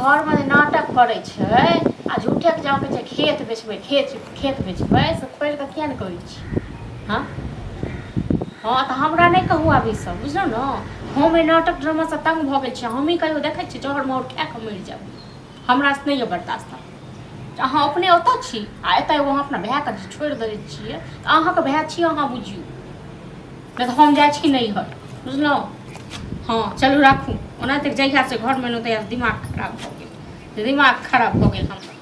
घर में नाटक करे छै आ झूठे के जाके छै खेत बेचबै खेत बेचबै से खोल के किया ने करै छी हाँ हाँ तो हमरा नहीं कहू आब ई सब बुझलौ न हम ए नाटक ड्रामा से तंग भ गेल छी हम ही कहियो देखै छी जहर मोर खा के मरि जाब हमरा से नहीं बर्दाश्त अहाँ अपने ओतऽ छी आ एतऽ एगो अपना भाय के छोड़ि दै छियै तऽ अहाँके भाय छी अहाँ बुझियौ नहीं तो हम जाइ छी नहीं हट बुझलौ हाँ चलू राखू ओना तक जहिया से घर में तहिया दिमाग खराब भ गेल दिमाग खराब भ गेल हमरा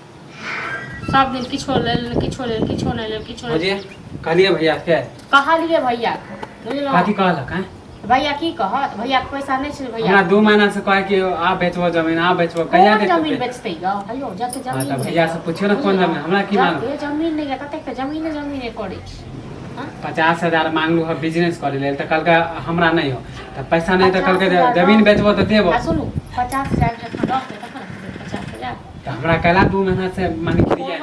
सब दिन किछो लेल किछो नहीं लेल किछो कहलिए भैया के कहलिए भैया बुझलौ कथी कहलक हैं भैया की कहत भैया के पैसा नहीं छै भैया हमरा 2 महीना से कहे कि आ बेचबो जमीन आ बेचबो कहिया देत जमीन बेचतै ग हेलो जते जमीन त भैया से पूछियो ना कोन जमीन हमरा की मालूम ये जमीन नहीं कते के जमीन करै छी 50,000 मांगलू है बिजनेस करे लेल त कल का हमरा नहीं हो त पैसा नहीं त कल के जमीन बेचबो त देबो सुनू 50,000 तक रख दे तखन 50,000 त हमरा कहला 2 महीना से माने क्रिया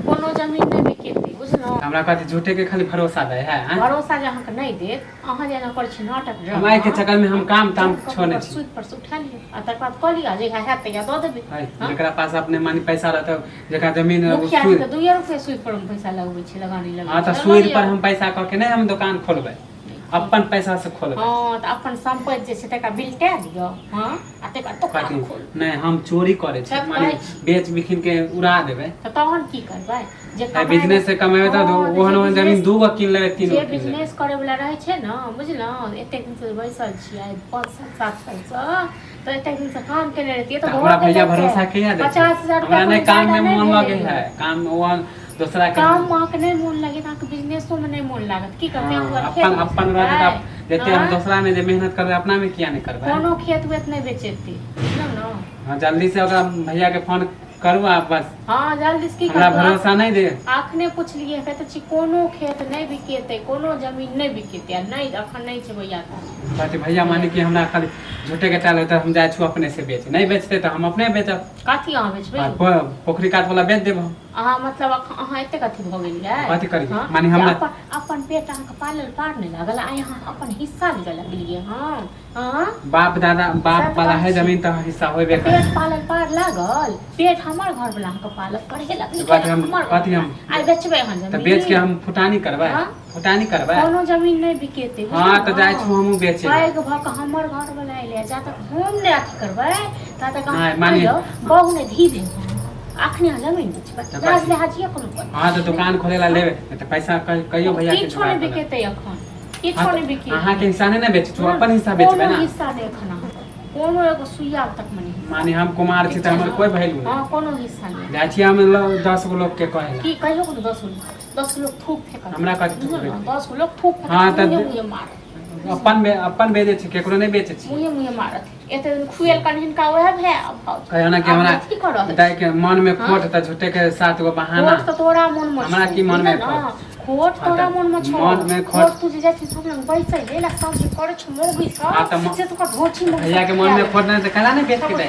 कोनो जमीन नहीं बिकेतै बुझलौ हमरा कहते झूठे के खाली भरोसा दे है भरोसा जे अहाँ के नहीं देत अहाँ जेना कर छी नाटक ड्रामा हमारे के चक्कर में हम काम छोड़ने छी सुत पर उठा लियो आ तकर बाद कह लिया जे हैत त या द देबे जेकरा पास अपने मानी पैसा रहत जेकरा जमीन मुखिया के 2 रुपया सुई पर हम पैसा लगबै छी लगानी लगबै हां त सुई पर हम पैसा क के नहीं हम दुकान खोलबै अपन पैसा से खोलबै हां त अपन संपत्ति जे छै तका बिलटा दियो हां आ तका दुकान खोल नहीं हम चोरी करे छी माने बेच बिखिन के उड़ा देबै त तहन की करबै जे बिजनेस से कमेबै त ओहन जमीन 2 गो किन लेबै 3 गो जे बिजनेस करे वाला रहै छै न बुझलौ एते दिन से बैसल छी 5-7 साल से तो एते दिन से काम केने रहती तो हमरा भैया भरोसा किया दे 50,000 हमरा नहीं काम में मन लगे है काम वो दूसरा काम मां के नहीं मन लगे ता बिजनेसो में नहीं मन लागत की करते अपन रहत देते हम दूसरा में जे मेहनत करबे अपना में किया नहीं करबे कोनो खेत वेत नहीं बेचेती बुझलौ न हां जल्दी से ओकरा भैया के फोन करू आप बस हां जल्दी से की हमरा भरोसा नहीं दे आखने पूछलिए कहते छी कोनो खेत नहीं बिकेते कोनो जमीन नहीं बिकेते नहीं अखन नहीं छै भैया बात भैया माने कि हमरा खाली झूठे के टाल होता हम जाय छु अपने से बेच नहीं बेचते तो हम अपने बेचब काठी अहाँ बेचबै पोखरी काट वाला बेच देब अहाँ मतलब अहाँ एते कथि भ गेल है कथि करी माने हमरा अपन पेट अहाँ के पालल पार नहीं लागल आ यहाँ अपन हिस्सा ले लगलिए हां हां बाप दादा बाप वाला है जमीन तो हिस्सा होबे करे पेट पालल पार लागल पेट हमर घर वाला के पालल करे लगलिए कथि हम आ बेचबै अहाँ जमीन त बेच के हम फुटानी करबै फुटानी करबै कोनो जमीन नहीं बिकेते हां त जाय छु हमहु बेचे पैग भ के हमर घर वाला ले जा तक हम ने अथि करबै ता तक माने बहु ने धीरे अखने जमीन बेचबै राज ले हाजिए कोनो हां त दुकान खोले ला लेबे त पैसा कहियो भैया के किछो नहीं बिकेते अखन किछो नहीं बिके अहाँ के हिस्सा नहीं बेच छु अपन हिस्सा बेचबै ना हिस्सा नहीं अखन कोनो एगो सुइया तक मनी माने हम कुमार छी त हमर कोई वैल्यू हां कोनो हिस्सा नहीं जाय छी हम 10 गो लोग के कहे की कहियो को 10 लोग थूक फेंक हमरा कथि 10 लोग थूक फेंक हां त मुझे मार अपन बेचे छी केकरो नहीं बेचे छी मुझे मारत एते दिन खुएल कन हिनका ओहे भे कहे ना कि हमरा दाई के मन में खोट त झूठे के साथ गो बहाना खोट त तोरा मन में हमरा की मन में खोट तोरा मन में छो मन में खोट तू जे जाती सब लंग बैसे ले ला सब करे छ मोगी सब से तो का ढोची में भैया के मन में खोट नहीं त कला नहीं बेच के दे